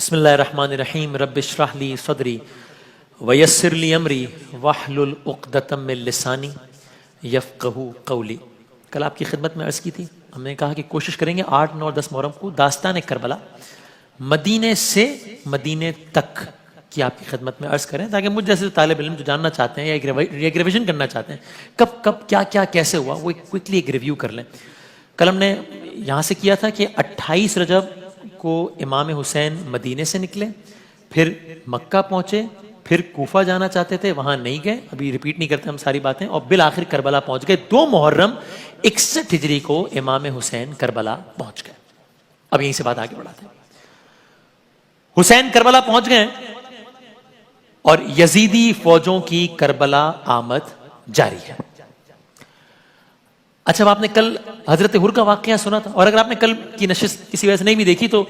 بسم اللہ الرحمن الرحیم رب اشرح لی صدری ویسر لی امری واحلل عقدۃ من لسانی یفقہوا قولی۔ کل آپ کی خدمت میں عرض کی تھی، ہم نے کہا کہ کوشش کریں گے 8، 9 اور 10 محرم کو داستان کربلا مدینے سے مدینے تک کی آپ کی خدمت میں عرض کریں، تاکہ مجھ جیسے طالب علم جو جاننا چاہتے ہیں یا ایک ریویژن کرنا چاہتے ہیں کب کب کیا کیا کیسے ہوا، وہ کوئکلی ایک ریویو کر لیں۔ کل ہم نے یہاں سے کیا تھا کہ 28 رجب کو امام حسین مدینے سے نکلے، پھر مکہ پہنچے، پھر کوفہ جانا چاہتے تھے، وہاں نہیں گئے، ابھی ریپیٹ نہیں کرتے ہم ساری باتیں، اور بالآخر کربلا پہنچ گئے۔ 2 محرم 61 ہجری کو امام حسین کربلا پہنچ گئے۔ اب یہیں سے بات آگے بڑھاتے ہیں۔ حسین کربلا پہنچ گئے اور یزیدی فوجوں کی کربلا آمد جاری ہے۔ اچھا، اب آپ نے کل حضرت حر کا واقعہ سنا تھا، اور اگر آپ نے کل کی نشست کسی وجہ سے نہیں بھی دیکھی تو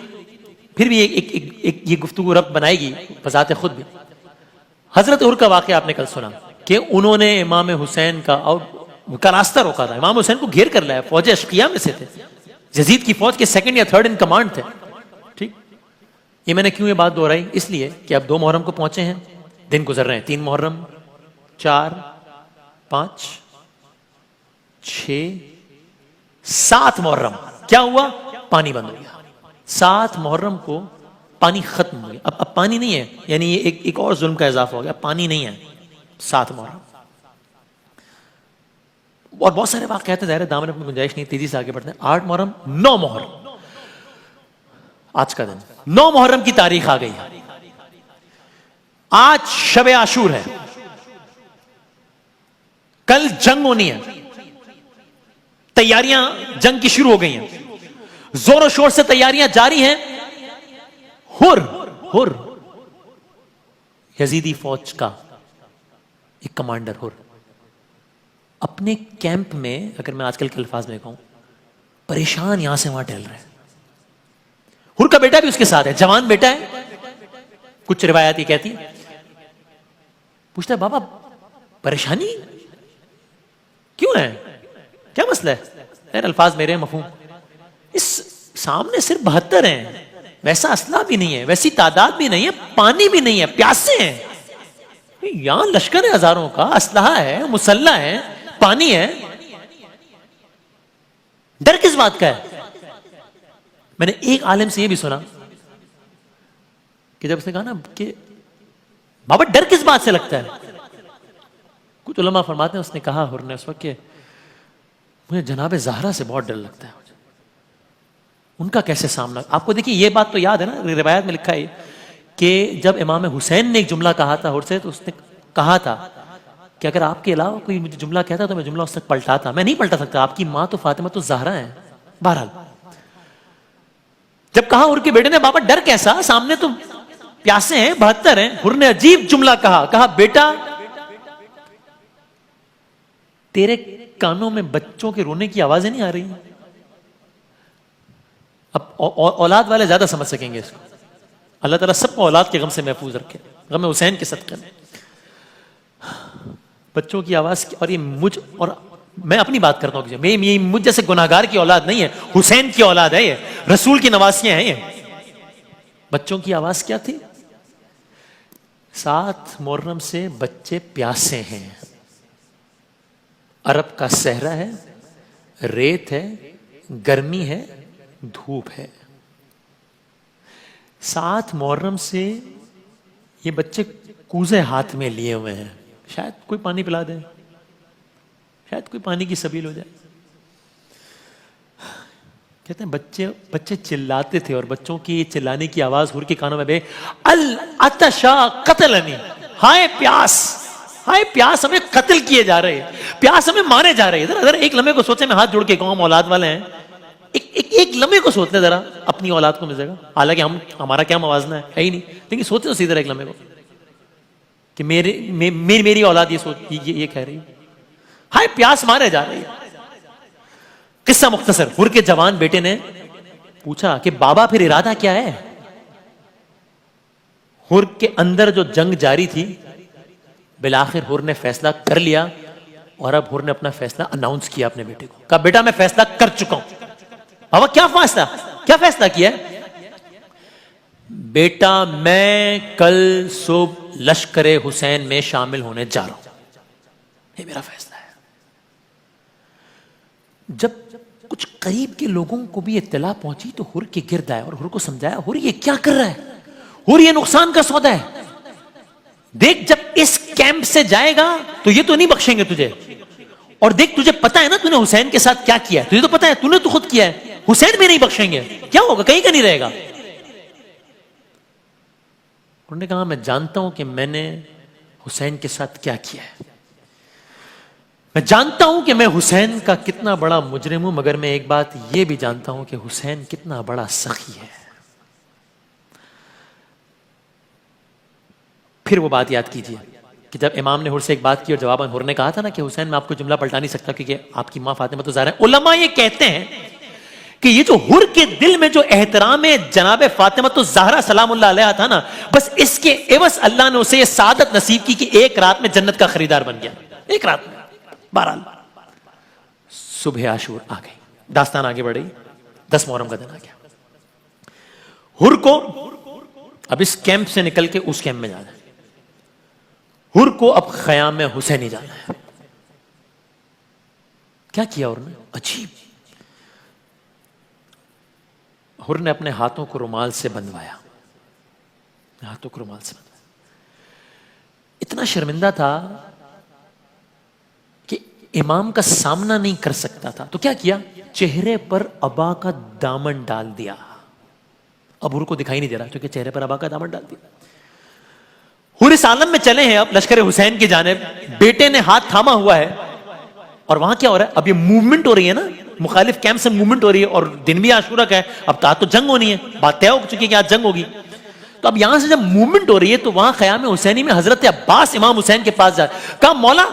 پھر بھی یہ گفتگو ربط بنائے گی بذات خود بھی۔ حضرت حر کا واقعہ آپ نے کل سنا کہ انہوں نے امام حسین کا راستہ روکا تھا، امام حسین کو گھیر کر لایا، فوج اشقیاء میں سے تھے، یزید کی فوج کے 2nd یا 3rd ان کمانڈ تھے۔ ٹھیک، یہ میں نے کیوں یہ بات دہرائی؟ اس لیے کہ اب 2 محرم کو پہنچے ہیں، دن گزر رہے ہیں، 3 محرم، 4، 5، 6، 7 محرم کیا ہوا؟ پانی بند ہو گیا۔ 7 محرم کو پانی ختم ہو گیا، اب پانی نہیں ہے، یعنی یہ ایک اور ظلم کا اضافہ ہو گیا، پانی نہیں ہے 7 محرم۔ اور بہت سارے واقعات ظاہر ہے، دامن میں گنجائش نہیں، تیزی سے آگے بڑھتے ہیں۔ 8 محرم، 9 محرم، آج کا دن 9 محرم کی تاریخ آ گئی ہے۔ آج شب عاشور ہے، کل جنگ ہونی ہے، تیاریاں جنگ کی شروع ہو گئی ہیں، زور و شور سے تیاریاں جاری ہیں۔ ہر یزیدی فوج کا ایک کمانڈر ہر اپنے کیمپ میں، اگر میں آج کل کے الفاظ میں کہوں، پریشان یہاں سے وہاں ٹہل رہے ہیں۔ ہر کا بیٹا بھی اس کے ساتھ ہے، جوان بیٹا ہے، کچھ روایات یہ کہتی ہیں۔ پوچھتا ہے بابا پریشانی کیوں ہے، کیا مسئلہ ہے؟ خیر الفاظ میرے مفہوم، اس سامنے صرف 72 ہیں، ویسا اسلحہ بھی نہیں ہے، ویسی تعداد بھی نہیں ہے، پانی بھی نہیں ہے، پیاسے ہیں، یہاں لشکر ہے ہزاروں کا، اسلحہ ہے، مسلح ہے، پانی ہے، ڈر کس بات کا ہے؟ میں نے ایک عالم سے یہ بھی سنا کہ جب اس نے کہا نا کہ بابا ڈر کس بات سے لگتا ہے، کچھ علماء فرماتے ہیں اس نے کہا ہر نے اس وقت کہ مجھے جناب زہرا سے بہت ڈر لگتا ہے، ان کا کیسے سامنا۔ آپ کو دیکھیے یہ بات تو یاد ہے نا، روایت میں لکھا ہے کہ جب امام حسین نے ایک جملہ کہا تھا ہر سے، تو اس نے کہا تھا کہ اگر آپ کے علاوہ کوئی مجھے جملہ کہتا تو میں جملہ اس تک پلٹاتا، میں نہیں پلٹا سکتا، آپ کی ماں تو فاطمہ تو زہرا ہے۔ بہرحال جب کہا ہر کے بیٹے نے بابا ڈر کیسا، سامنے تو پیاسے ہیں، 72 ہیں، ہر نے عجیب جملہ کہا بیٹا تیرے کانوں میں بچوں کے رونے کی آوازیں نہیں آ رہی؟ اب اولاد والے زیادہ سمجھ سکیں گے اس کو، اللہ تعالیٰ سب کو اولاد کے غم سے محفوظ رکھے، غم حسین کے صدقے میں۔ بچوں کی آواز، اور یہ مجھ، اور میں اپنی بات کرتا ہوں، یہ مجھ جیسے گناہگار کی اولاد نہیں ہے، حسین کی اولاد ہے، یہ رسول کی نواسیاں ہیں۔ یہ بچوں کی آواز کیا تھی؟ 7 محرم سے بچے پیاسے ہیں، عرب کا صحرا ہے، ریت ہے، گرمی ہے، دھوپ ہے۔ 7 محرم سے یہ بچے کوزے ہاتھ میں لیے ہوئے ہیں، شاید کوئی پانی پلا دے، شاید کوئی پانی کی سبیل ہو جائے۔ کہتے ہیں بچے چلاتے تھے، اور بچوں کی چلانے کی آواز ہر کے کانوں میں بے العطشا قتلنی، ہائے پیاس، ہائے پیاس، ہمیں قتل کیے جا رہے ہیں، پیاس ہمیں مارے جا رہے ہیں۔ ذرا ایک لمحے کو سوچیں، میں ہاتھ جوڑ کے کہوں ہم اولاد والے ہیں، ایک لمحے کو سوچتے ذرا اپنی اولاد کو ملے گا، حالانکہ ہمارا کیا موازنہ ہے ہی نہیں، لیکن سوچتے تو سیدھا ایک لمحے کو کہ میری اولاد یہ کہہ رہی ہے، ہائے پیاس مارے جا رہی ہے۔ قصہ مختصر، ہر کے جوان بیٹے نے پوچھا کہ بابا پھر ارادہ کیا ہے؟ ہر کے اندر جو جنگ جاری تھی، بالآخر ہر نے فیصلہ کر لیا، اور اب ہر نے اپنا فیصلہ اناؤنس کیا اپنے بیٹے کو، کہا بیٹا میں فیصلہ کر چکا ہوں۔ بابا کیا فیصلہ کیا ہے؟ بیٹا میں کل صبح لشکر حسین میں شامل ہونے جا رہا ہوں، یہ میرا فیصلہ ہے۔ جب کچھ قریب کے لوگوں کو بھی اطلاع پہنچی تو حر کے گرد آئے اور حر کو سمجھایا، حر یہ کیا کر رہا ہے، حر یہ نقصان کا سودا ہے، دیکھ جب اس کیمپ سے جائے گا تو یہ تو نہیں بخشیں گے تجھے، اور دیکھ تجھے پتا ہے نا تو نے حسین کے ساتھ کیا کیا ہے، تجھے تو پتا ہے، تو نے تو خود کیا ہے، حسین بھی نہیں بخشیں گے، کیا ہوگا، کہیں کا نہیں رہے گا۔ انہوں نے کہا میں جانتا ہوں کہ میں نے حسین کے ساتھ کیا کیا ہے، میں جانتا ہوں کہ میں حسین کا کتنا بڑا مجرم ہوں، مگر میں ایک بات یہ بھی جانتا ہوں کہ حسین کتنا بڑا سخی ہے۔ پھر وہ بات یاد کیجئے کہ جب امام نے حر سے ایک بات کی اور جواباً حر نے کہا تھا نا کہ حسین میں آپ کو جملہ پلٹا نہیں سکتا کیونکہ آپ کی ماں فاطمہ تو ظاہر ہے، علماء یہ کہتے ہیں کہ یہ جو حر کے دل میں جو احترام جناب فاطمہ تو زہرا سلام اللہ علیہ تھا نا، بس اس کے عوض اللہ نے اسے یہ سعادت نصیب کی کہ ایک رات میں جنت کا خریدار بن گیا، ایک رات میں۔ بہرحال صبح عاشور آ گئی، داستان آگے بڑھ رہی، 10 محرم کا دن آ گیا، حر کو اب اس کیمپ سے نکل کے اس کیمپ میں جانا ہے، حر کو اب خیام حسینی جانا ہے۔ کیا کیا حر نے، عجیب، حر نے اپنے ہاتھوں کو رومال سے بندھوایا، ہاتھوں کو رومال سے بندھوایا، اتنا شرمندہ تھا کہ امام کا سامنا نہیں کر سکتا تھا، تو کیا کیا، چہرے پر عبا کا دامن ڈال دیا، اب حر کو دکھائی نہیں دے رہا کیونکہ چہرے پر عبا کا دامن ڈال دیا۔ حر اس عالم میں چلے ہیں اب لشکر حسین کی جانب، بیٹے نے ہاتھ تھاما ہوا ہے، اور وہاں کیا ہو رہا ہے، اب یہ موومنٹ ہو رہی ہے نا، مخالف کیمپ سے موومنٹ ہو رہی ہے، اور دن بھی عاشورہ کا ہے، اب تو جنگ ہونی ہے، بات طے ہو چکی ہے کہ آج جنگ ہوگی، تو اب یہاں سے جب موومنٹ ہو رہی ہے تو وہاں خیام حسینی میں حضرت عباس امام حسین کے پاس جائے، کہا مولا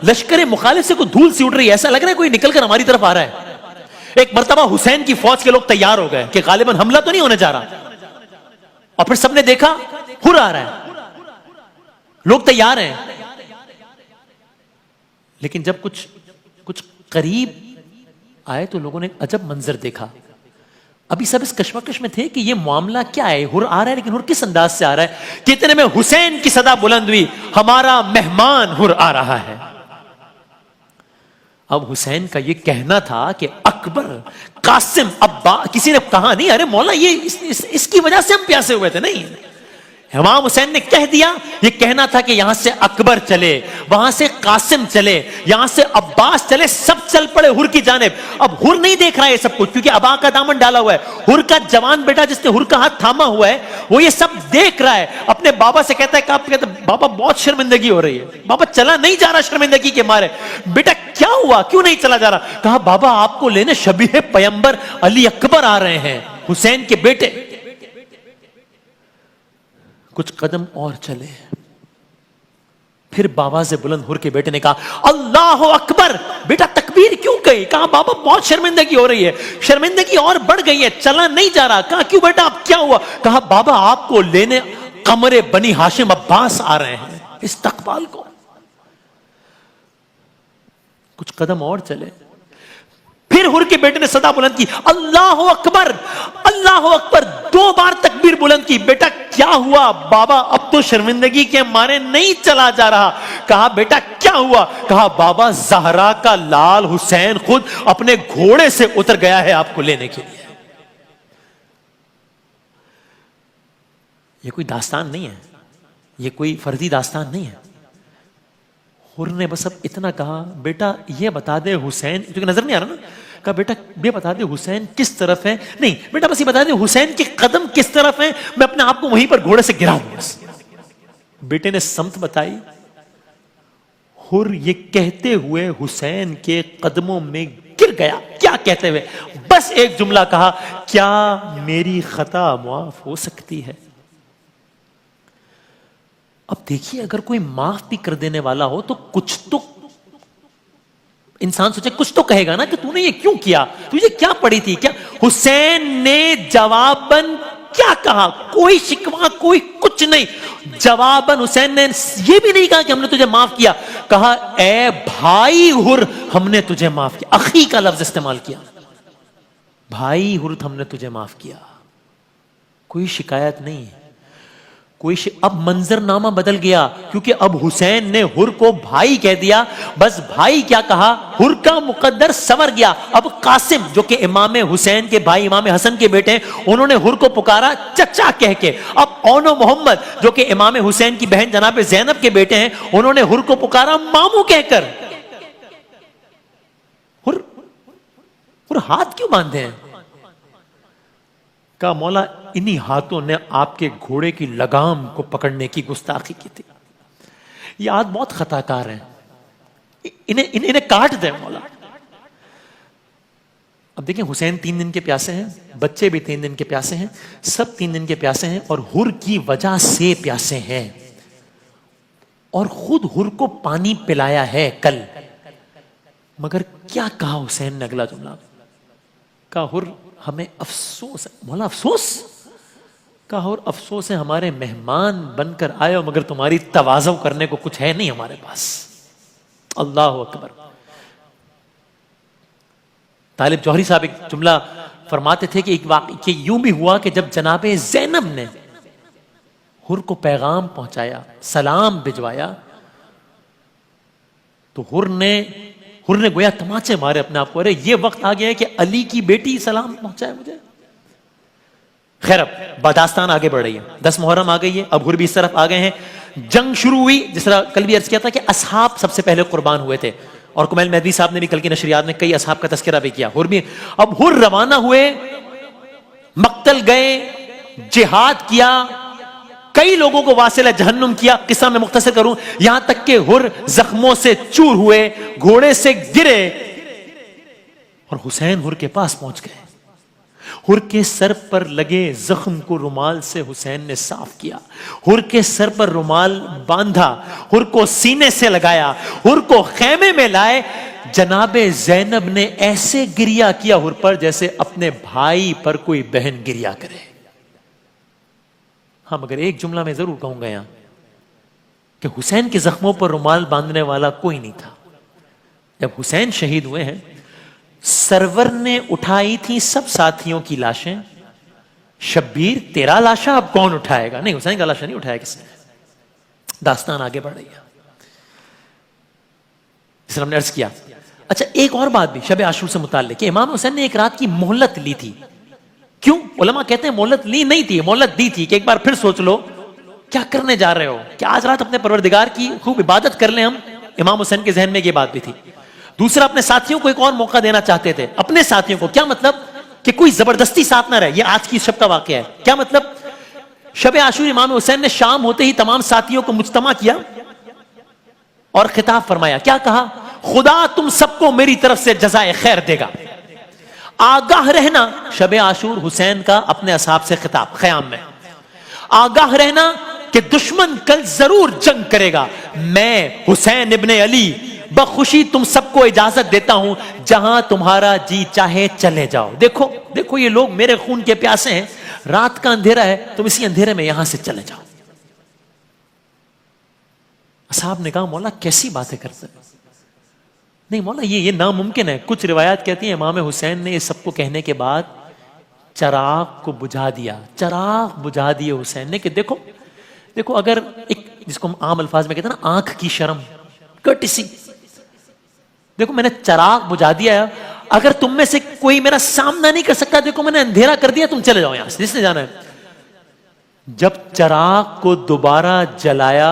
لشکر مخالف سے کوئی دھول سی اٹھ رہی ہے، ایسا لگ رہا ہے کوئی نکل کر ہماری طرف آ رہا ہے۔ ایک مرتبہ حسین کی فوج کے لوگ تیار ہو گئے کہ غالباً حملہ تو نہیں ہونے جا رہا، اور پھر سب نے دیکھا حر آ رہا ہے، لوگ تیار ہیں، لیکن جب کچھ قریب آئے تو لوگوں نے عجب منظر دیکھا۔ ابھی سب اس کشمکش میں تھے کہ یہ معاملہ کیا ہے، حر آ رہا ہے لیکن حر کس انداز سے آ رہا ہے، کہ اتنے میں حسین کی صدا بلند ہوئی، ہمارا مہمان حر آ رہا ہے۔ اب حسین کا یہ کہنا تھا کہ اکبر، قاسم، ابا، کسی نے کہا نہیں ارے مولا یہ اس کی وجہ سے ہم پیاسے ہوئے تھے، نہیں، امام حسین نے کہہ دیا، یہ کہنا تھا کہ یہاں سے اکبر چلے، وہاں سے قاسم چلے، یہاں سے عباس چلے، سب چل پڑے حر کی جانب۔ اب حر نہیں دیکھ رہا ہے یہ سب کچھ کیونکہ ابا کا دامن ڈالا ہوا ہے، حر کا جوان بیٹا جس نے حر کا ہاتھ تھاما ہوا ہے وہ یہ سب دیکھ رہا ہے، اپنے بابا سے کہتا ہے کہ بابا بہت شرمندگی ہو رہی ہے، بابا چلا نہیں جا رہا شرمندگی کے مارے، بیٹا کیا ہوا، کیوں نہیں چلا جا رہا، کہا بابا آپ کو لینے شبیہ پیمبر علی اکبر آ رہے ہیں، حسین کے بیٹے۔ کچھ قدم اور چلے، پھر باواز بلند حر کے بیٹے نے کہا اللہ اکبر، بیٹا تکبیر کیوں کہی، کہا بابا بہت شرمندگی ہو رہی ہے، شرمندگی اور بڑھ گئی ہے، چلا نہیں جا رہا، کہا کیوں بیٹا اب کیا ہوا، کہا بابا آپ کو لینے قمر بنی ہاشم عباس آ رہے ہیں، استقبال کو۔ کچھ قدم اور چلے، پھر حر کے بیٹے نے صدا بلند کی اللہ اکبر، اللہ اکبر، 2 بار تکبیر بلند کی، بیٹا کیا ہوا، بابا اب تو شرمندگی کے مارے نہیں چلا جا رہا، کہا بیٹا کیا ہوا، کہا بابا زہرا کا لال حسین خود اپنے گھوڑے سے اتر گیا ہے آپ کو لینے کے لیے۔ یہ کوئی داستان نہیں ہے، یہ کوئی فردی داستان نہیں ہے، حر نے بس اب اتنا کہا بیٹا یہ بتا دے حسین، کیونکہ نظر نہیں آ رہا نا، کہا بیٹا یہ بتا دے حسین کس طرف ہے، نہیں بیٹا بس یہ بتا دے حسین کے قدم کس طرف ہیں، میں اپنے آپ کو وہیں پر گھوڑے سے گرا دوں بس۔ بیٹے نے سمت بتائی، حر یہ کہتے ہوئے حسین کے قدموں میں گر گیا، کیا کہتے ہوئے، بس ایک جملہ کہا، کیا میری خطا معاف ہو سکتی ہے۔ اب دیکھیے اگر کوئی معاف بھی کر دینے والا ہو تو کچھ تو انسان سوچے، کچھ تو کہے گا نا کہ تو نے یہ کیوں کیا، تجھے کیا پڑی تھی، کیا حسین نے جواباً کیا کہا، کوئی شکوہ کوئی کچھ نہیں، جواباً حسین نے یہ بھی نہیں کہا کہ ہم نے تجھے معاف کیا، کہا اے بھائی حر ہم نے تجھے معاف کیا، اخی کا لفظ استعمال کیا، بھائی حر ہم نے تجھے معاف کیا۔ کوئی شکایت نہیں ہے، اب منظر نامہ بدل گیا، کیونکہ اب حسین نے حر کو بھائی کہہ دیا، بس بھائی کیا کہا، حر کا مقدر سنور گیا۔ اب قاسم جو کہ امام حسین کے بھائی امام حسن کے بیٹے ہیں، انہوں نے حر کو پکارا چچا کہہ کے۔ اب اون و محمد جو کہ امام حسین کی بہن جناب زینب کے بیٹے ہیں، انہوں نے حر کو پکارا ماموں کہہ کر۔ حر ہاتھ کیوں باندھے ہیں؟ کہا مولا انہی ہاتھوں نے آپ کے گھوڑے کی لگام کو پکڑنے کی گستاخی کی تھی، یہ ہاتھ بہت خطا کار ہیں، انہیں کاٹ دیں مولا۔ اب دیکھیں حسین 3 دن کے پیاسے ہیں، بچے بھی 3 دن کے پیاسے ہیں، سب 3 دن کے پیاسے ہیں، اور حر کی وجہ سے پیاسے ہیں، اور خود حر کو پانی پلایا ہے کل۔ مگر کیا کہا حسین نے اگلا جملہ؟ کہا حر ہمیں افسوس ہے مولا، افسوس؟ کہا حر افسوس ہے ہمارے مہمان بن کر آئے ہو، مگر تمہاری تواضع کرنے کو کچھ ہے نہیں ہمارے پاس۔ اللہ اکبر۔ طالب جوہری صاحب ایک جملہ فرماتے تھے کہ کہ یوں بھی ہوا کہ جب جناب زینب نے حر کو پیغام پہنچایا، سلام بھجوایا، تو حر نے گویا تماچے مارے اپنے آپ کو، ارے یہ وقت آ گیا ہے کہ علی کی بیٹی سلام پہنچائے مجھے۔ خیر اب بداستان آگے بڑھ رہی ہے، 10 محرم آ گئی ہے، اب حر بھی اس طرف آ گئے ہیں، جنگ شروع ہوئی۔ جس طرح کل بھی عرض کیا تھا کہ اصحاب سب سے پہلے قربان ہوئے تھے، اور کمیل مہدوی صاحب نے بھی کل کی نشریات میں کئی اصحاب کا تذکرہ بھی کیا۔ حر بھی اب حر روانہ ہوئے، مقتل گئے، جہاد کیا، کئی لوگوں کو واصل جہنم کیا۔ قصہ میں مختصر کروں، یہاں تک کہ حر زخموں سے چور ہوئے، گھوڑے سے گرے، اور حسین حر کے پاس پہنچ گئے۔ حر کے سر پر لگے زخم کو رومال سے حسین نے صاف کیا، حر کے سر پر رومال باندھا، حر کو سینے سے لگایا، حر کو خیمے میں لائے۔ جناب زینب نے ایسے گریا کیا حر پر جیسے اپنے بھائی پر کوئی بہن گریا کرے۔ ہاں مگر ایک جملہ میں ضرور کہوں گا یہاں کہ حسین کے زخموں پر رومال باندھنے والا کوئی نہیں تھا۔ جب حسین شہید ہوئے ہیں، سرور نے اٹھائی تھی سب ساتھیوں کی لاشیں، شبیر تیرا لاشا اب کون اٹھائے گا؟ نہیں، حسین کا لاشا نہیں اٹھایا کسی نے۔ داستان آگے بڑھ رہی ہے، جس ہم نے عرض کیا۔ اچھا ایک اور بات بھی شب عاشور سے متعلق کہ امام حسین نے ایک رات کی مہلت لی تھی۔ کیوں؟ علماء کہتے ہیں مہلت لی نہیں تھی، مہلت دی تھی کہ ایک بار پھر سوچ لو کیا کرنے جا رہے ہو، کہ آج رات اپنے پروردگار کی خوب عبادت کر لیں ہم۔ امام حسین کے ذہن میں یہ بات بھی تھی۔ دوسرا، اپنے ساتھیوں کو ایک اور موقع دینا چاہتے تھے، اپنے ساتھیوں کو۔ کیا مطلب؟ کہ کوئی زبردستی ساتھ نہ رہے۔ یہ آج کی شب کا واقعہ ہے۔ کیا مطلب؟ شب عاشور امام حسین نے شام ہوتے ہی تمام ساتھیوں کو مجتمع کیا اور خطاب فرمایا۔ کیا کہا؟ خدا تم سب کو میری طرف سے جزائے خیر دے گا، آگاہ رہنا۔ شب عاشور حسین کا اپنے اصحاب سے خطاب خیام میں، آگاہ رہنا کہ دشمن کل ضرور جنگ کرے گا، میں حسین ابن علی بخوشی تم سب کو اجازت دیتا ہوں، جہاں تمہارا جی چاہے چلے جاؤ۔ دیکھو دیکھو یہ لوگ میرے خون کے پیاسے ہیں، رات کا اندھیرا ہے، تم اسی اندھیرے میں یہاں سے چلے جاؤ۔ اصحاب نے کہا مولا کیسی باتیں کرتے ہیں؟ نہیں مولا یہ ناممکن ہے۔ کچھ روایات کہتی ہیں امام حسین نے یہ سب کو کہنے کے بعد چراغ کو بجھا دیا، چراغ بجھا دیے حسین نے، کہ دیکھو دیکھو اگر ایک جس کو ہم عام الفاظ میں کہتے ہیں نا آنکھ کی شرم، کٹسی، دیکھو میں نے چراغ بجھا دیا ہے، اگر تم میں سے کوئی میرا سامنا نہیں کر سکتا، دیکھو میں نے اندھیرا کر دیا، تم چلے جاؤ یہاں سے جس نے جانا ہے۔ جب چراغ کو دوبارہ جلایا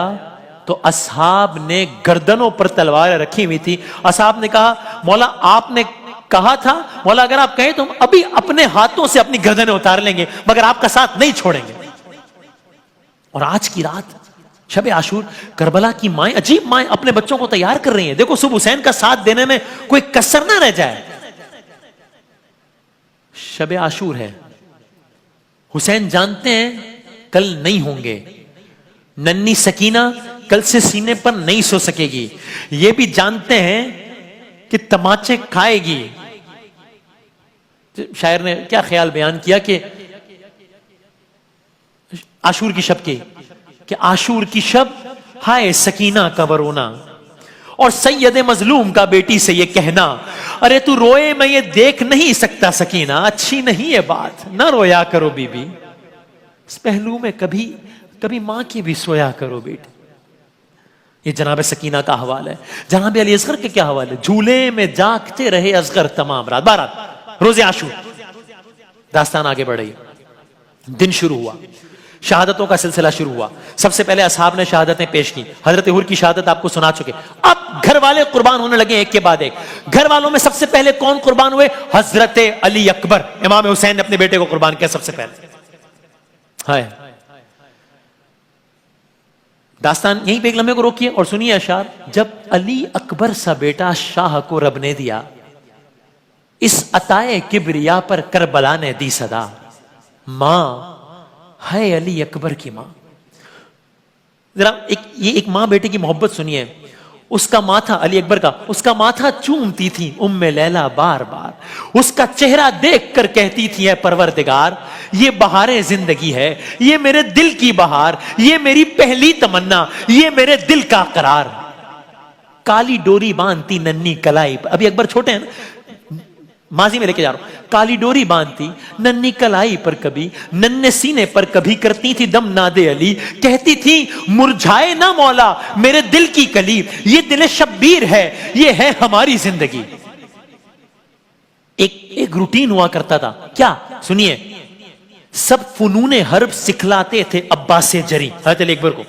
تو اصحاب نے گردنوں پر تلواریں رکھی ہوئی تھی۔ اصحاب نے کہا مولا آپ نے کہا تھا، مولا اگر آپ کہیں تو ہم ابھی اپنے ہاتھوں سے اپنی گردنیں اتار لیں گے، مگر آپ کا ساتھ نہیں چھوڑیں گے۔ اور آج کی رات شب عاشور، کربلا کی مائیں، عجیب مائیں اپنے بچوں کو تیار کر رہی ہیں، دیکھو صبح حسین کا ساتھ دینے میں کوئی کسر نہ رہ جائے۔ شب عاشور ہے، حسین جانتے ہیں کل نہیں ہوں گے، ننھی سکینہ کل سے سینے پر نہیں سو سکے گی، یہ بھی جانتے ہیں کہ تماچے کھائے گی۔ شاعر نے کیا خیال بیان کیا کہ عاشور کی شب کی، کہ عاشور کی شب ہائے سکینہ کا رونا، اور سید مظلوم کا بیٹی سے یہ کہنا، ارے تو روئے میں یہ دیکھ نہیں سکتا سکینہ، اچھی نہیں ہے بات، نہ رویا کرو بی بی۔ اس پہلو میں کبھی ماں کی بھی سویا کرو بیٹی. یہ جناب سکینہ کا حوال ہے. جناب علی اصغر کے کیا حوال ہے؟ جھولے میں جاگتے رہے اصغر تمام رات. بارات روز عاشور. داستان آگے بڑھ رہی. دن شروع ہوا, شہادتوں کا سلسلہ شروع ہوا. سب سے پہلے اصحاب نے شہادتیں پیش کی. حضرت حور کی شہادت آپ کو سنا چکے. اب گھر والے قربان ہونے لگے ایک کے بعد ایک. گھر والوں میں سب سے پہلے کون قربان ہوئے؟ حضرت علی اکبر. امام حسین نے اپنے بیٹے کو قربان کیا سب سے پہلے. ہائے, داستان یہیں پہ ایک لمحے کو روکیے اور سنیے اشعار. جب علی اکبر سا بیٹا شاہ کو رب نے دیا, اس عطائے کبریا پر کربلا نے دی صدا. ماں ہے علی اکبر کی ماں. ذرا ایک ماں بیٹے کی محبت سنیے. اس کا ماتھا, علی اکبر کا, اس کا ماتھا چومتی تھی ام لیلا بار بار. اس کا چہرہ دیکھ کر کہتی تھی اے پروردگار, یہ بہار زندگی ہے, یہ میرے دل کی بہار, یہ میری پہلی تمنا, یہ میرے دل کا قرار. کالی ڈوری باندھتی ننھی کلائی. ابھی اکبر چھوٹے ہیں نا, ماضی میں لے کے جا رہا ہوں. کالی ڈوری باندھتی ننھی کلائی پر کبھی, ننھے سینے پر کبھی کرتی تھی دم نادے علی. کہتی تھی مرجھائے نہ مولا میرے دل کی کلی, یہ دل شبیر ہے, یہ ہے ہماری زندگی. ایک روٹین ہوا کرتا تھا. کیا سنیے, سب فنون حرب سکھلاتے تھے عباس جری. حضرت علی اکبر کو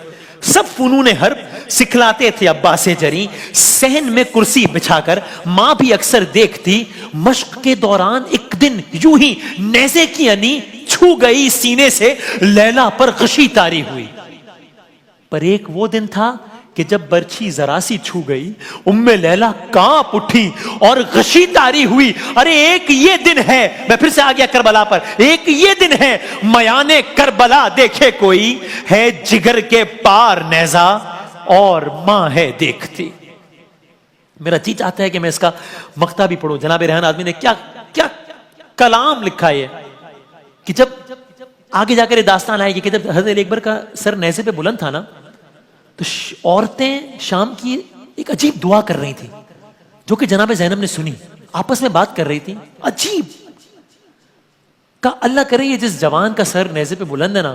سب فنون حرب سکھلاتے تھے عباس جری. صحن میں کرسی بچھا کر ماں بھی اکثر دیکھتی. مشق کے دوران ایک دن یوں ہی نیزے کی انی چھو گئی سینے سے, لیلا پر غشی تاری ہوئی. پر ایک وہ دن تھا کہ جب برچھی ذرا سی چھو گئی, ام لیلا کانپ اٹھی اور غشی تاری ہوئی. ارے ایک یہ دن ہے, میں پھر سے آ گیا کربلا پر, ایک یہ دن ہے میان کربلا دیکھے کوئی, ہے جگر کے پار نیزہ اور ماں ہے دیکھتی. میرا جی چاہتا ہے کہ میں اس کا مقطع بھی پڑھوں. جناب ریحان آدمی نے کیا کیا کلام لکھا ہے کہ جب آگے جا کر یہ داستان آئے گی کہ جب حضرت علی اکبر کا سر نیزے پہ بلند تھا نا, تو عورتیں شام کی ایک عجیب دعا کر رہی تھی جو کہ جناب زینب نے سنی. آپس میں بات کر رہی تھی, عجیب. کہا اللہ کرے یہ جس جوان کا سر نیزے پہ بلند ہے نا,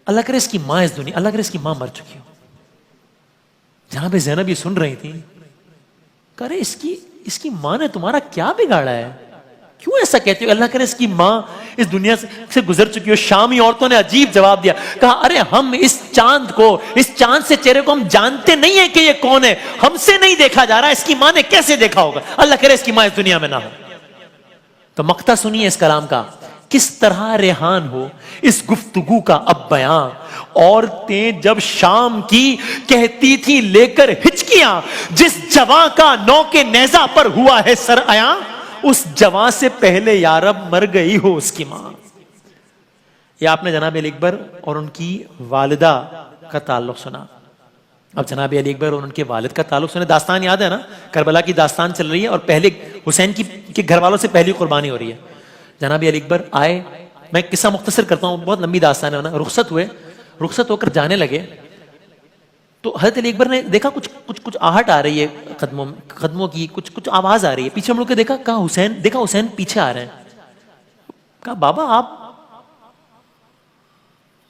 اللہ کرے اس کی ماں اس دنیا, اللہ کرے اس کی ماں مر چکی ہو. جناب زینب یہ سن رہی تھی, کرے اس کی ماں نے تمہارا کیا بگاڑا ہے, کیوں ایسا کہتے ہو؟ اللہ کرے اس کی ماں اس دنیا سے گزر چکی ہو. شامی عورتوں نے عجیب جواب دیا. کہا ارے ہم اس چاند سے چہرے کو ہم جانتے نہیں ہیں کہ یہ کون ہے, ہم سے نہیں دیکھا جا رہا, اس کی ماں نے کیسے دیکھا ہوگا, اللہ کرے اس کی ماں اس دنیا میں نہ ہو. تو مقطع سنیے اس کلام کا, کس طرح ریحان ہو اس گفتگو کا اب بیان. عورتیں جب شام کی کہتی تھی لے کر ہچکیاں, جس جواں کا نو کے نیزہ پر ہوا ہے سر عیاں, اس جواں سے پہلے یارب مر گئی ہو اس کی ماں. یہ آپ نے جناب علی اکبر اور ان کی والدہ کا تعلق سنا. اب جناب علی اکبر اور ان کے والد کا تعلق سنے. داستان یاد ہے نا, کربلا کی داستان چل رہی ہے اور پہلے حسین کے گھر والوں سے پہلی قربانی ہو رہی ہے. جناب علی اکبر آئے, میں قصہ مختصر کرتا ہوں, بہت لمبی داستان ہے نا. رخصت ہو کر جانے لگے تو حضرت علی اکبر نے دیکھا کچھ آہٹ آ رہی ہے قدموں کی, کچھ آواز آ رہی ہے. پیچھے ہم لوگ کے دیکھا حسین پیچھے آ رہے ہیں. کہا بابا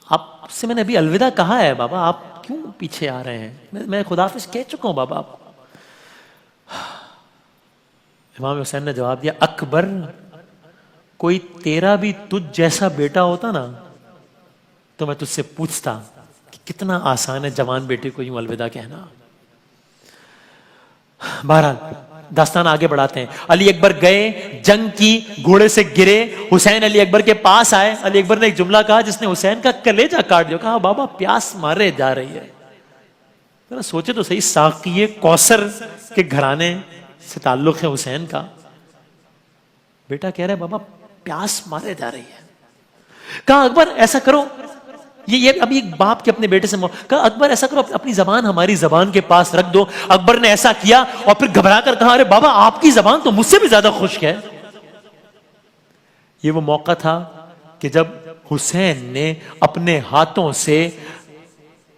آپ سے میں نے ابھی الوداع کہا ہے, بابا آپ کیوں پیچھے آ رہے ہیں؟ میں خداحافظ کہہ چکا ہوں بابا آپ کو. امام حسین نے جواب دیا, اکبر کوئی تیرا بھی تجھ جیسا بیٹا ہوتا نا تو میں تجھ سے پوچھتا کہ کتنا آسان ہے جوان بیٹے کو یوں الوداع کہنا. بہرحال داستان آگے بڑھاتے ہیں. علی اکبر گئے, جنگ کی, گھوڑے سے گرے, حسین علی اکبر کے پاس آئے. علی اکبر نے ایک جملہ کہا جس نے حسین کا کلیجہ کاٹ دیا. کہا بابا پیاس مارے جا رہی ہے. ذرا سوچے تو صحیح, ساقی کوثر کے گھرانے سے تعلق ہے حسین کا, بیٹا کہہ رہے بابا پیاس مارے جا رہی ہے. کہا اکبر ایسا کرو, یہ ابھی ایک باپ کے اپنے بیٹے سے کہا اکبر ایسا کرو اپنی زبان ہماری زبان کے پاس رکھ دو. اکبر نے ایسا کیا اور پھر گھبرا کر کہا ارے بابا آپ کی زبان تو مجھ سے بھی زیادہ خشک ہے. یہ وہ موقع تھا کہ جب حسین نے اپنے ہاتھوں سے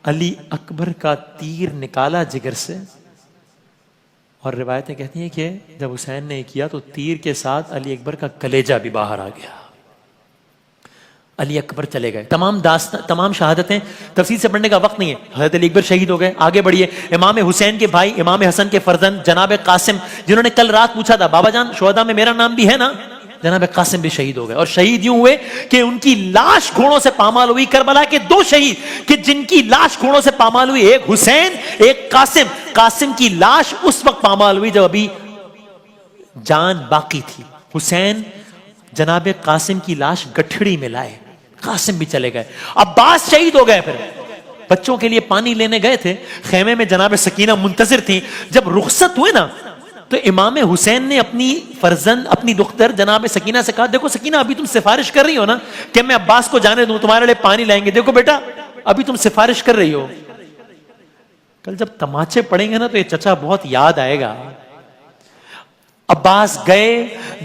علی اکبر کا تیر نکالا جگر سے, اور روایتیں کہتی ہیں کہ جب حسین نے کیا تو تیر کے ساتھ علی اکبر کا کلیجہ بھی باہر آ گیا. علی اکبر چلے گئے. تمام شہادتیں تفصیل سے پڑھنے کا وقت نہیں ہے. حضرت علی اکبر شہید ہو گئے. آگے بڑھیے. امام حسین کے بھائی امام حسن کے فرزند جناب قاسم، جنہوں نے کل رات پوچھا تھا بابا جان شہداء میں میرا نام بھی ہے نا، جناب قاسم بھی شہید ہو گئے. اور شہید یوں ہوئے کہ ان کی لاش گھوڑوں سے پامال ہوئی. کربلا کے 2 شہید کہ جن کی لاش گھوڑوں سے پامال ہوئی، ایک حسین ایک قاسم. قاسم کی لاش اس وقت پامال ہوئی جب ابھی جان باقی تھی. حسین جناب قاسم کی لاش گٹھڑی میں لائے، قاسم بھی چلے گئے. عباس شہید ہو گئے. پھر بچوں کے لیے پانی لینے گئے تھے، خیمے میں جناب سکینہ منتظر تھی. جب رخصت ہوئے نا تو امام حسین نے اپنی فرزند اپنی دختر جناب سکینہ سے کہا دیکھو سکینہ ابھی تم سفارش کر رہی ہو نا کہ میں عباس کو جانے دوں، تمہارے لیے پانی لائیں گے. دیکھو بیٹا ابھی تم سفارش کر رہی ہو، کل جب تماچے پڑیں گے نا تو یہ چچا بہت یاد آئے گا. عباس گئے،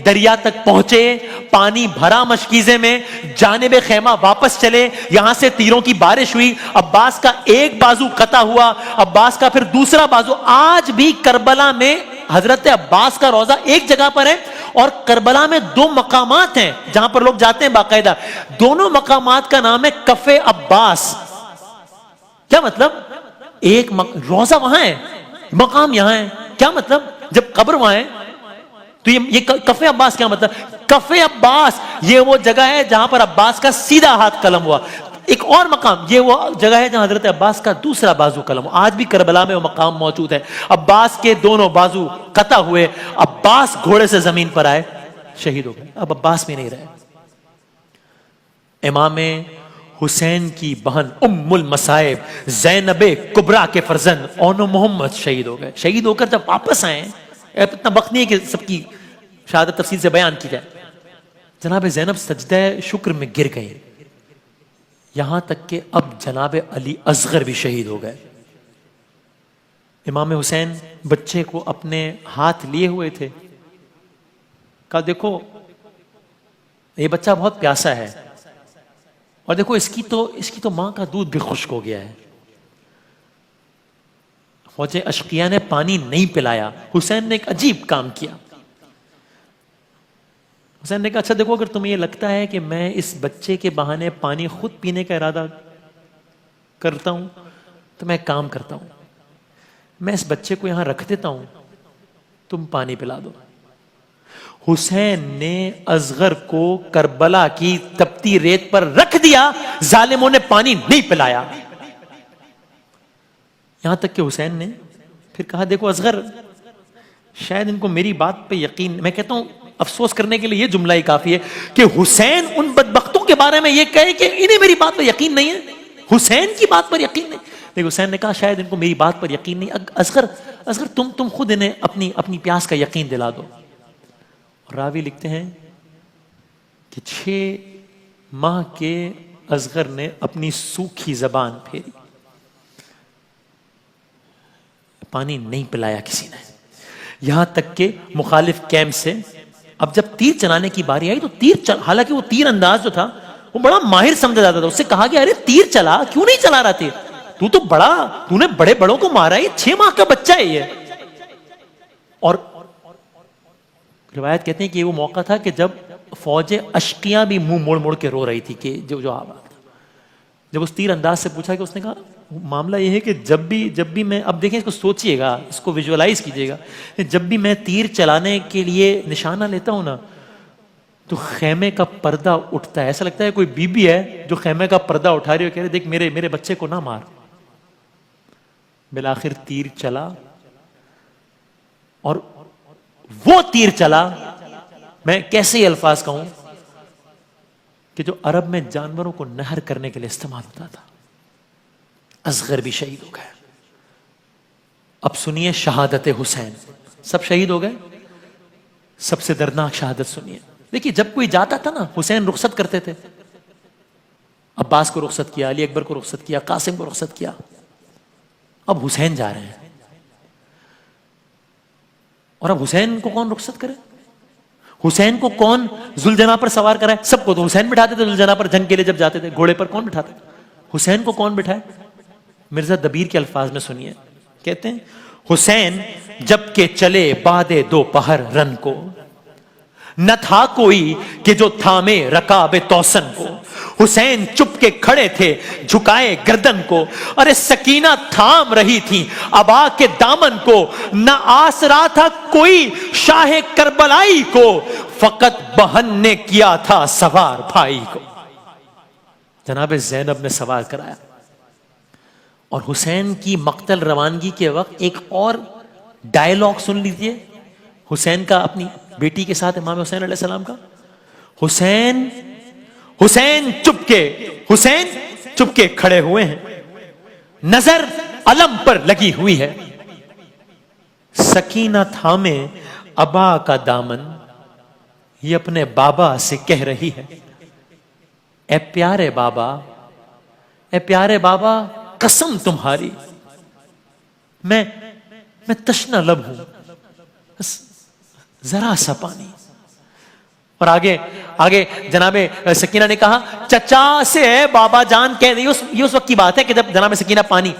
دریا تک پہنچے، پانی بھرا مشکیزے میں، جانب خیمہ واپس چلے. یہاں سے تیروں کی بارش ہوئی. عباس کا ایک بازو قطع ہوا، عباس کا پھر دوسرا بازو. آج بھی کربلا میں حضرت عباس کا روضہ ایک جگہ پر ہے، اور کربلا میں 2 مقامات ہیں جہاں پر لوگ جاتے ہیں باقاعدہ. دونوں مقامات کا نام ہے کف عباس. کیا مطلب؟ ایک روضہ وہاں ہے، مقام یہاں ہے. کیا مطلب؟ جب قبر وہاں ہے تو یہ کف عباس کیا مطلب؟ کف عباس یہ وہ جگہ ہے جہاں پر عباس کا سیدھا ہاتھ قلم ہوا. ایک اور مقام یہ وہ جگہ ہے جہاں حضرت عباس کا دوسرا بازو قلم ہوا. آج بھی کربلا میں وہ مقام موجود ہے. عباس کے دونوں بازو قطع ہوئے. عباس گھوڑے سے زمین پر آئے، شہید ہو گئے. اب عباس بھی نہیں رہے. امام حسین کی بہن ام المصائب زینب کبریٰ کے فرزند اون محمد شہید ہو گئے. شہید ہو کر جب واپس آئے، اتنا وقت نہیں ہے کہ سب کی شہادت تفصیل سے بیان کی جائے. جناب زینب سجدہ شکر میں گر گئی، یہاں تک کہ اب جناب علی اصغر بھی شہید ہو گئے. امام حسین بچے کو اپنے ہاتھ لیے ہوئے تھے. کہا دیکھو یہ بچہ بہت پیاسا ہے، اور دیکھو اس کی تو ماں کا دودھ بھی خشک ہو گیا ہے. فوج اشقیہ نے پانی نہیں پلایا. حسین نے ایک عجیب کام کیا. حسین نے کہا اچھا دیکھو اگر تمہیں یہ لگتا ہے کہ میں اس بچے کے بہانے پانی خود پینے کا ارادہ کرتا ہوں تو میں ایک کام کرتا ہوں، میں اس بچے کو یہاں رکھ دیتا ہوں، تم پانی پلا دو. حسین نے اصغر کو کربلا کی تپتی ریت پر رکھ دیا. ظالموں نے پانی نہیں پلایا. یہاں تک کہ حسین نے پھر کہا دیکھو اصغر شاید ان کو میری بات پہ یقین، میں کہتا ہوں افسوس کرنے کے لیے یہ جملہ ہی کافی ہے کہ حسین ان بدبختوں کے بارے میں یہ کہے کہ انہیں میری بات پر یقین نہیں ہے، حسین کی بات پر یقین نہیں. لیکن حسین نے کہا شاید ان کو میری بات پر یقین نہیں. اصغر تم خود انہیں اپنی پیاس کا یقین دلا دو. راوی لکھتے ہیں کہ 6 ماہ کے اصغر نے اپنی سوکھی زبان پھیری، پانی نہیں پلایا کسی نے. یہاں تک کہ مخالف کیمپ سے اب جب تیر چلانے کی باری آئی تو حالانکہ وہ تیر انداز جو تھا وہ بڑا ماہر سمجھا جاتا تھا. اس سے کہا گیا ارے تیر چلا، کیوں نہیں چلا رہا تیر؟ تو نے بڑے بڑوں کو مارا ہے، 6 ماہ کا بچہ ہے یہ. اور روایت کہتے ہیں کہ یہ وہ موقع تھا کہ جب فوج اشقیاں بھی منہ موڑ موڑ کے رو رہی تھی کہ جو آواز. جب اس تیر انداز سے پوچھا کہ اس نے کہا معاملہ یہ ہے کہ جب بھی میں، اب دیکھیں اس کو سوچئے گا، اس کو ویژوالائز کیجئے گا، جب بھی میں تیر چلانے کے لیے نشانہ لیتا ہوں نا تو خیمے کا پردہ اٹھتا ہے. ایسا لگتا ہے کوئی بی بی ہے جو خیمے کا پردہ اٹھا رہی ہے، کہہ رہے دیکھ میرے بچے کو نہ مار. بالآخر تیر چلا، اور وہ تیر چلا، میں کیسے یہ الفاظ کہوں کہ جو عرب میں جانوروں کو نہر کرنے کے لیے استعمال ہوتا تھا. اصغر بھی شہید ہو گئے. اب سنیے شہادت حسین. سب شہید ہو گئے، سب سے دردناک شہادت سنیے. دیکھیے جب کوئی جاتا تھا نا حسین رخصت کرتے تھے. عباس کو رخصت کیا، علی اکبر کو رخصت کیا، قاسم کو رخصت کیا. اب حسین جا رہے ہیں، اور اب حسین کو کون رخصت کرے؟ حسین کو کون ذوالجناح پر سوار کرائے؟ سب کو تو حسین بٹھاتے تھے ذوالجناح پر، جنگ کے لیے جب جاتے تھے گھوڑے پر کون بٹھاتے تھے؟ حسین کو کون بٹھائے؟ مرزا دبیر کے الفاظ میں سنیے، کہتے ہیں حسین جب کہ چلے بعد 2 پہر رن کو، نہ تھا کوئی کہ جو تھامے رکاب توسن کو، حسین چپ کے کھڑے تھے جھکائے گردن کو، ارے سکینہ تھام رہی تھی ابا کے دامن کو، نہ آسرا تھا کوئی شاہ کربلائی کو، فقط بہن نے کیا تھا سوار بھائی کو۔ جناب زینب نے سوار کرایا، اور حسین کی مقتل روانگی کے وقت ایک اور ڈائلاگ سن لیجئے حسین کا اپنی بیٹی کے ساتھ، امام حسین علیہ السلام کا۔ حسین چپ کے کھڑے ہوئے ہیں، نظر علم پر لگی ہوئی ہے، سکینہ تھامے ابا کا دامن، یہ اپنے بابا سے کہہ رہی ہے، اے پیارے بابا قسم تمہاری میں تشنہ لب ہوں، بس ذرا سا پانی۔ اور آگے جناب سکینہ نے کہا چچا سے بابا جان کہہ دی، یہ اس وقت کی بات ہے کہ جب جناب سکینہ پانی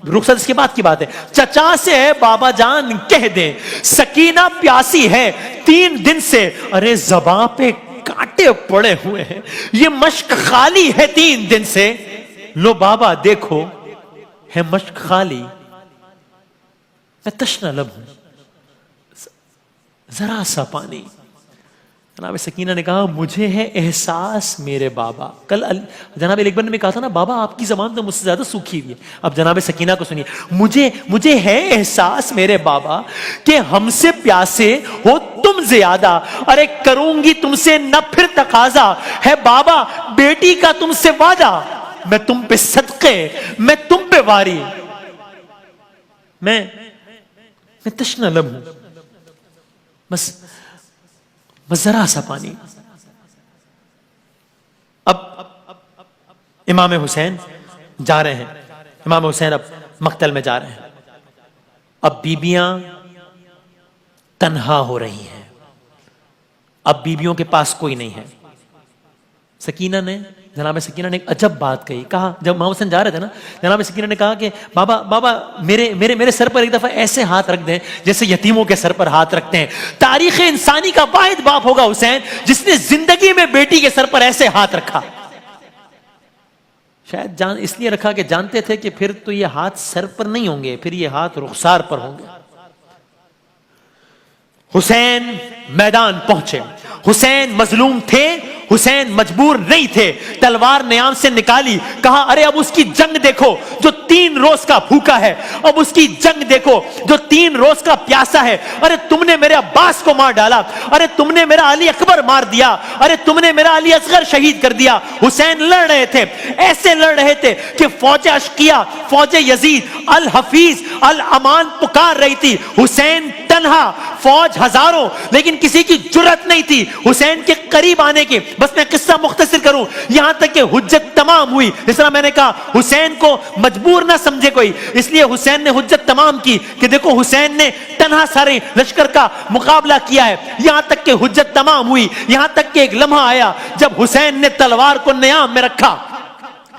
رخصت اس کے بعد کی بات ہے، چچا سے بابا جان کہہ دیں سکینہ پیاسی ہے 3 دن سے، ارے زباں پہ کانٹے پڑے ہوئے ہیں، یہ مشک خالی ہے 3 دن سے، لو بابا دیکھو ہے مشک خالی، میں تشنہ لب ہوں، ذرا سا پانی۔ جناب سکینہ نے کہا مجھے ہے احساس میرے بابا، کل جناب علی اکبر نے کہا تھا نا بابا آپ کی زبان تو مجھ سے زیادہ سوکھی ہوئی ہے، اب جناب سکینہ کو سنیے، مجھے ہے احساس میرے بابا کہ ہم سے پیاسے ہو تم زیادہ، ارے کروں گی تم سے نہ پھر تقاضا، ہے بابا بیٹی کا تم سے وعدہ، میں تم پہ صدقے میں تم پہ واری، میں تشنہ لب ہوں، بس ذرا سا پانی۔ اب امام حسین جا رہے ہیں، امام حسین اب مقتل میں جا رہے ہیں، اب بیبیاں تنہا ہو رہی ہیں، اب بیبیوں کے پاس کوئی نہیں ہے۔ جناب سکینہ نے ایک عجب بات کہی، کہا جب امام حسین جا رہے تھے نا، جناب سکینہ نے کہا کہ بابا میرے سر پر ایک دفعہ ایسے ہاتھ رکھ دیں جیسے یتیموں کے سر پر ہاتھ رکھتے ہیں، تاریخ انسانی کا واحد باپ ہوگا حسین جس نے زندگی میں بیٹی کے سر پر ایسے ہاتھ رکھا، شاید اس لیے رکھا کہ جانتے تھے کہ پھر تو یہ ہاتھ سر پر نہیں ہوں گے، پھر یہ ہاتھ رخسار پر ہوں گے۔ حسین میدان پہنچے، حسین مظلوم تھے، حسین مجبور نہیں تھے، تلوار نیام سے نکالی، کہا ارے اب اس کی جنگ دیکھو جو 3 روز کا بھوکا ہے، اب اس کی جنگ دیکھو جو 3 روز کا پیاسا ہے، ارے تم نے میرے عباس کو مار ڈالا، ارے تم نے میرا علی اکبر مار دیا، ارے تم نے میرا علی اصغر شہید کر دیا۔ حسین لڑ رہے تھے، ایسے لڑ رہے تھے کہ فوج اشقیہ، فوج یزید، الحفیظ، الامان پکار رہی تھی، حسین تنہا، فوج ہزاروں، لیکن کسی کی جرت نہیں تھی حسین کے قریب آنے کی۔ بس میں قصہ مختصر کروں، یہاں تک کہ حجت تمام ہوئی، اس طرح میں نے کہا حسین کو مجبور نہ سمجھے کوئی، اس لیے حسین نے حجت تمام کی کہ دیکھو حسین نے تنہا سارے لشکر کا مقابلہ کیا ہے، یہاں تک کہ حجت تمام ہوئی، یہاں تک کہ ایک لمحہ آیا جب حسین نے تلوار کو نیام میں رکھا۔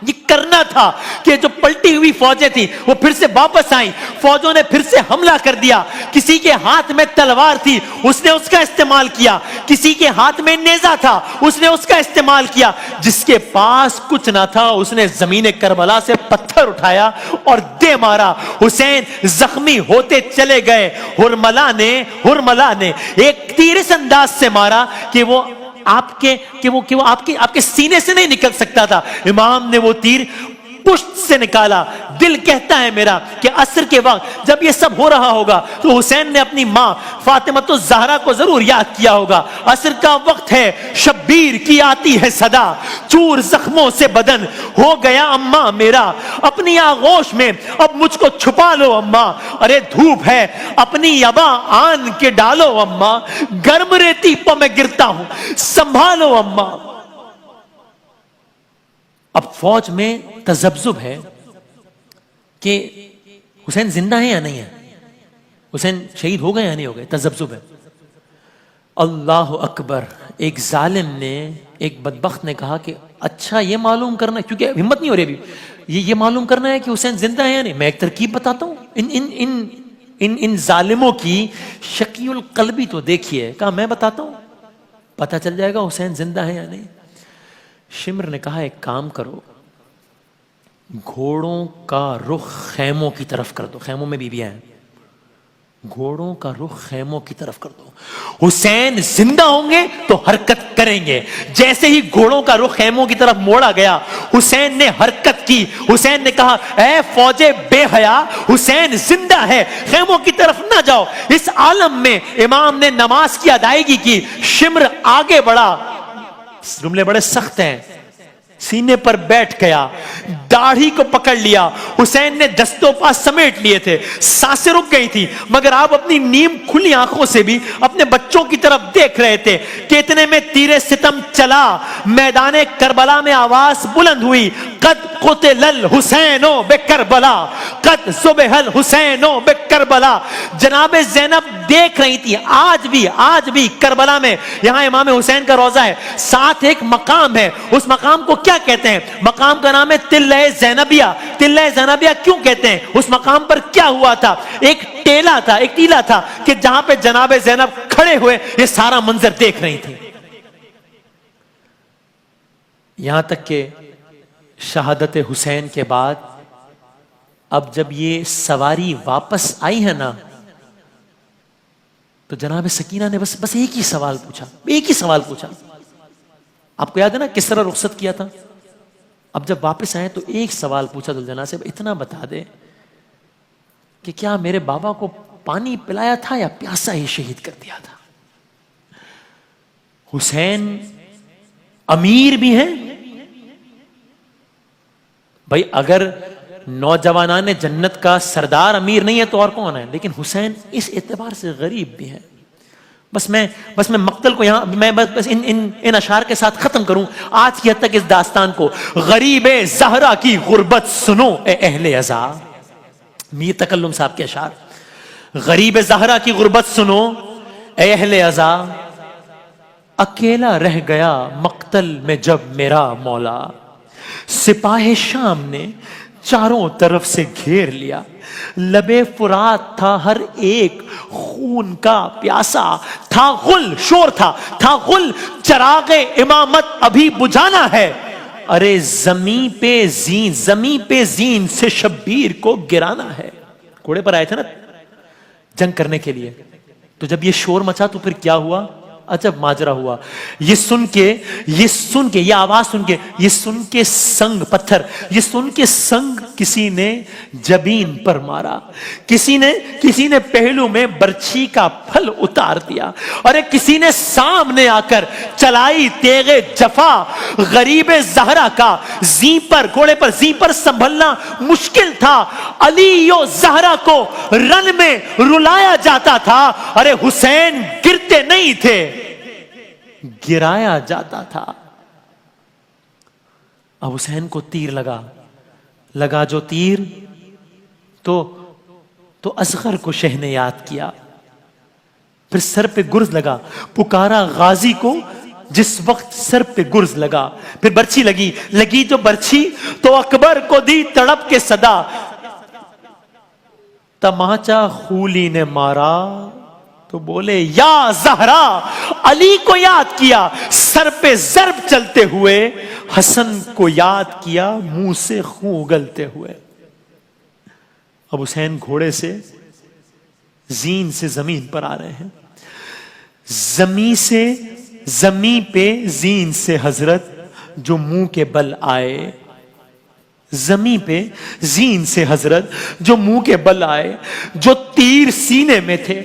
یہ کرنا تھا کہ جو پلٹی ہوئی فوجیں تھیں وہ پھر سے واپس آئیں، فوجوں نے پھر سے حملہ کر دیا، کسی کے ہاتھ میں تلوار تھی اس نے اس کا استعمال کیا، کسی کے ہاتھ میں نیزہ تھا اس نے اس کا استعمال کیا، جس کے پاس کچھ نہ تھا اس نے زمین کربلا سے پتھر اٹھایا اور دے مارا۔ حسین زخمی ہوتے چلے گئے، ہرملا نے ایک تیر اس انداز سے مارا کہ وہ آپ کے سینے سے نہیں نکل سکتا تھا، امام نے وہ تیر پشت سے نکالا۔ دل کہتا ہے میرا کہ عصر کے وقت جب یہ سب ہو رہا ہوگا تو حسین نے اپنی ماں فاطمہ الزہرا کو ضرور یاد کیا ہوگا۔ عصر کا وقت ہے، شبیر کی آتی ہے صدا، چور زخموں سے بدن ہو گیا اماں میرا، اپنی آغوش میں اب مجھ کو چھپا لو اماں، ارے دھوپ ہے اپنی ابا آن کے ڈالو اماں، گرم ریتی پہ میں گرتا ہوں سنبھالو اماں۔ اب فوج میں تذبذب ہے کہ حسین زندہ ہے یا نہیں ہے، حسین شہید ہو گئے یا نہیں ہو گئے، تذبذب ہے۔ اللہ اکبر، ایک ظالم نے، ایک بدبخت نے کہا کہ اچھا یہ معلوم کرنا، کیونکہ ہمت نہیں ہو رہی ابھی، یہ معلوم کرنا ہے کہ حسین زندہ ہے یا نہیں، میں ایک ترکیب بتاتا ہوں، ان ظالموں کی شقی القلبی تو دیکھیے، کہا میں بتاتا ہوں، پتہ چل جائے گا حسین زندہ ہے یا نہیں. شمر نے کہا ایک کام کرو، گھوڑوں کا رخ خیموں کی طرف کر دو. خیموں میں بیویاں ہیں. گھوڑوں کا رخ خیموں کی طرف کر دو. حسین زندہ ہوں گے تو حرکت کریں گے. جیسے ہی گھوڑوں کا رخ خیموں کی طرف موڑا گیا، حسین نے حرکت کی. حسین نے کہا اے فوج بے حیا، حسین زندہ ہے، خیموں کی طرف نہ جاؤ. اس عالم میں امام نے نماز کی ادائیگی کی. شمر آگے بڑھا، جملے بڑے سخت ہیں، سینے پر بیٹھ گیا، داڑھی کو پکڑ لیا. حسین نے دستوں پاس سمیٹ لیے تھے، سانسیں رک گئی تھی، مگر آپ اپنی نیم کھلی آنکھوں سے بھی اپنے بچوں کی طرف دیکھ رہے تھے کہ اتنے میں تیر ستم چلا. میدان کربلا میں آواز بلند ہوئی، قد قتل الحسین بکربلا، قد ذبح الحسین بکربلا. جناب زینب دیکھ رہی تھی. آج بھی کربلا میں یہاں امام حسین کا روضہ ہے، ساتھ ایک مقام ہے. اس مقام کو کیا کہتے ہیں؟ مقام کا نام ہے تلہ زینبیہ. تلہ زینبیہ کیوں کہتے ہیں؟ اس مقام پر کیا ہوا تھا؟ ایک ٹیلہ تھا کہ جہاں پہ جناب زینب کھڑے ہوئے یہ سارا منظر دیکھ رہی تھی. یہاں تک کہ شہادت حسین کے بعد اب جب یہ سواری واپس آئی ہے نا، تو جناب سکینہ نے بس ایک ہی سوال پوچھا. آپ کو یاد ہے نا کس طرح رخصت کیا تھا؟ اب جب واپس آئے تو ایک سوال پوچھا ذوالجلال سے، اتنا بتا دے کہ کیا میرے بابا کو پانی پلایا تھا یا پیاسا ہی شہید کر دیا تھا؟ حسین امیر بھی ہیں بھائی، اگر نوجوانان جنت کا سردار امیر نہیں ہے تو اور کون ہے؟ لیکن حسین اس اعتبار سے غریب بھی ہیں. بس میں مقتل کو یہاں میں بس ان اشعار کے ساتھ ختم کروں آج کی حد تک اس داستان کو. غریب زہرا کی غربت سنو اے اہل عزا، میر تکلم صاحب کے اشعار. غریب زہرا کی غربت سنو اے اہل عزا، اکیلا رہ گیا مقتل میں جب میرا مولا. سپاہ شام نے چاروں طرف سے گھیر لیا، لبے فرات تھا ہر ایک خون کا پیاسا. تھا غل، شور تھا غل، چراغ امامت ابھی بجھانا ہے. ارے زمین پہ زین سے شبیر کو گرانا ہے. گھوڑے پر آئے تھے نا جنگ کرنے کے لیے، تو جب یہ شور مچا تو پھر کیا ہوا؟ عجب ماجرا ہوا. یہ سن کے یہ آواز سن کے سنگ پتھر، یہ سن کے سنگ کسی نے جبین پر مارا، کسی نے پہلو میں برچھی کا پھل اتار دیا، اور کسی نے سامنے آ کر چلائی تیغ جفا. غریب زہرا کا گھوڑے پر زی پر سنبھلنا مشکل تھا. علی و زہرا کو رن میں رلایا جاتا تھا. ارے حسین گرتے نہیں تھے، گرایا جاتا تھا. اب حسین کو تیر لگا جو تیر تو اصغر کو شہ نے یاد کیا. پھر سر پہ گرز لگا، پکارا غازی کو جس وقت سر پہ گرز لگا. پھر برچھی لگی جو برچھی تو اکبر کو دی تڑپ کے صدا. تماچا خولی نے مارا تو بولے یا زہرا. علی کو یاد کیا سر پہ ضرب چلتے ہوئے، حسن کو یاد کیا منہ سے خون اگلتے ہوئے. اب حسین گھوڑے سے زین سے زمین پر آ رہے ہیں. زمین پہ زین سے حضرت جو منہ کے بل آئے. زمین پہ زین سے حضرت جو منہ کے بل آئے، جو تیر سینے میں تھے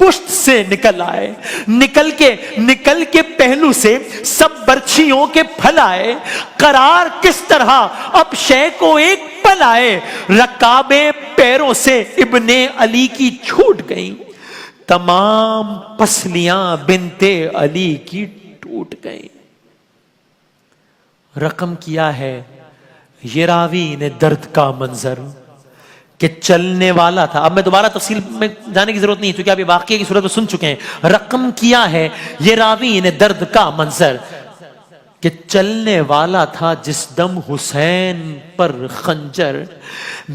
پشت سے نکل آئے. نکل کے پہلو سے سب برچھیوں کے پھل آئے. قرار کس طرح اب شے کو ایک پل آئے. رکابیں پیروں سے ابن علی کی چھوٹ گئیں، تمام پسلیاں بنتے علی کی ٹوٹ گئیں. رقم کیا ہے یہ راوی نے درد کا منظر کہ چلنے والا تھا. اب میں دوبارہ تفصیل میں جانے کی ضرورت نہیں کیونکہ آپ یہ واقعے کی صورت میں سن چکے ہیں. رقم کیا ہے یہ راوی نے درد کا منظر کہ چلنے والا تھا جس دم حسین پر خنجر،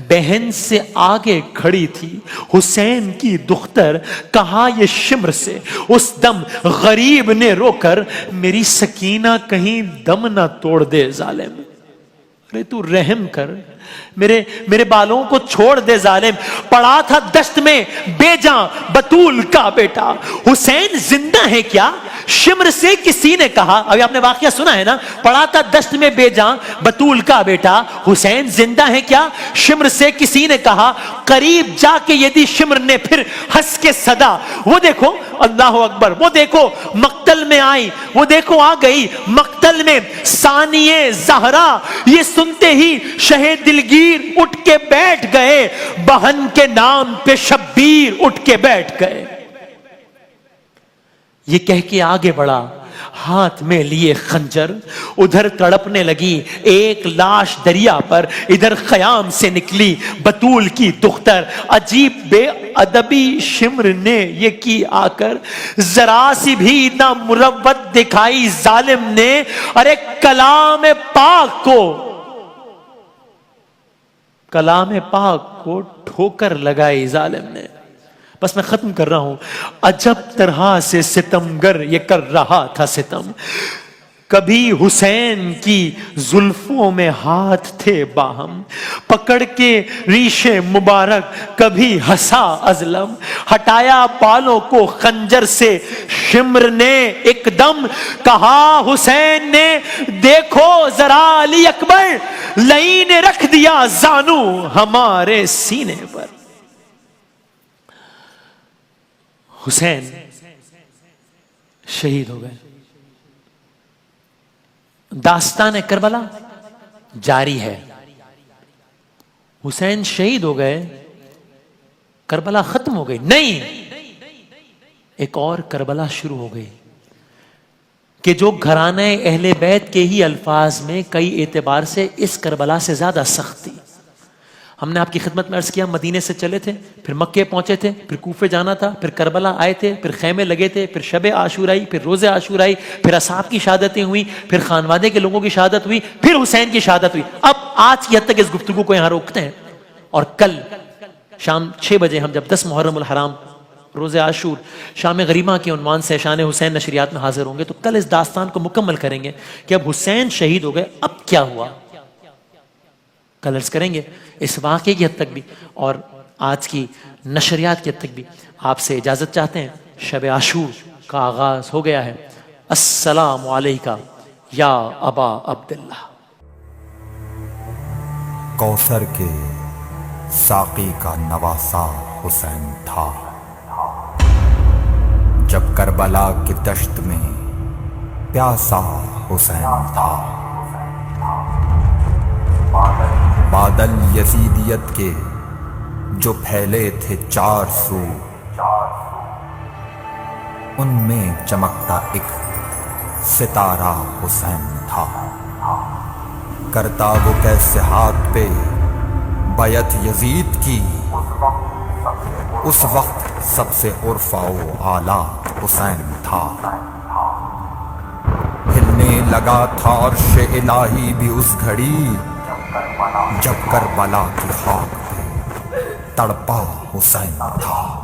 بہن سے آگے کھڑی تھی حسین کی دختر، کہا یہ شمر سے اس دم غریب نے رو کر، میری سکینہ کہیں دم نہ توڑ دے ظالم، ارے تو رحم کر، میرے بالوں کو چھوڑ دے ظالم۔ پڑا تھا دشت میں بے جاں بطول کا بیٹا، حسین زندہ ہے کیا شمر سے کسی نے کہا۔ ابھی آپ نے واقعہ سنا ہے نا، پڑا تھا دشت میں بے جاں بطول کا بیٹا، حسین زندہ ہے کیا شمر سے کسی نے کہا۔ قریب جا کے یدی شمر نے پھر ہنس کے صدا، وہ دیکھو اللہ اکبر، وہ دیکھو مقتل میں آئی، وہ دیکھو آ گئی مقتل میں ثانیہ زہرا، یہ سنتے ہی شہید دلگیر اٹھ کے بیٹھ گئے، بہن کے نام پہ شبیر اٹھ کے بیٹھ گئے۔ یہ کہہ کے آگے بڑھا ہاتھ میں لیے خنجر، ادھر تڑپنے لگی ایک لاش دریا پر، ادھر خیام سے نکلی بطول کی دختر۔ عجیب بے ادبی شمر نے یہ کی آ کر، ذرا سی بھی نہ مروت دکھائی ظالم نے، ارے کلام پاک کو ٹھوکر لگائی ظالم نے۔ بس میں ختم کر رہا ہوں۔ عجب طرح سے ستمگر یہ کر رہا تھا ستم، کبھی حسین کی زلفوں میں ہاتھ تھے باہم، پکڑ کے ریشے مبارک کبھی ہنسا ازلم، ہٹایا بالوں کو خنجر سے شمر نے ایک دم، کہا حسین نے دیکھو ذرا علی اکبر، لئی نے رکھ دیا زانو ہمارے سینے پر۔ حسین شہید ہو گئے۔ داستان کربلا جاری ہے۔ حسین شہید ہو گئے، کربلا ختم ہو گئی؟ نہیں، ایک اور کربلا شروع ہو گئی کہ جو گھرانے اہل بیت کے ہی الفاظ میں کئی اعتبار سے اس کربلا سے زیادہ سخت تھی۔ ہم نے آپ کی خدمت میں عرض کیا، مدینے سے چلے تھے، پھر مکے پہنچے تھے، پھر کوفے جانا تھا، پھر کربلا آئے تھے، پھر خیمے لگے تھے، پھر شب عاشورائی، پھر روز عاشورائی، پھر اصحاب کی شہادتیں ہوئی، پھر خانوادے کے لوگوں کی شہادت ہوئی، پھر حسین کی شہادت ہوئی۔ اب آج کی حد تک اس گفتگو کو یہاں روکتے ہیں، اور کل شام 6 بجے ہم جب 10 محرم الحرام روز عاشور شام غریبہ کے عنوان سے شان حسین نشریات میں حاضر ہوں گے، تو کل اس داستان کو مکمل کریں گے کہ اب حسین شہید ہو گئے، اب کیا ہوا، کل عرض کریں گے اس واقعے کی حد تک بھی اور آج کی نشریات کی حد تک بھی۔ آپ سے اجازت چاہتے ہیں، شب عاشور کا آغاز ہو گیا ہے۔ السلام علیکم یا ابا عبداللہ۔ کوثر کے ساقی کا نواسا حسین تھا، جب کربلا کی دشت میں پیاسا حسین تھا۔ بادل یزیدیت کے جو پھیلے تھے 4 سو، ان میں چمکتا ایک ستارہ حسین تھا۔ کرتا وہ کیسے ہاتھ پہ بیعت یزید کی، اس وقت سب سے عرفا و اعلیٰ حسین تھا۔ ہلنے لگا تھا عرش الہی بھی اس گھڑی، جب کربلا کی خاک پہ تڑپا حسین تھا۔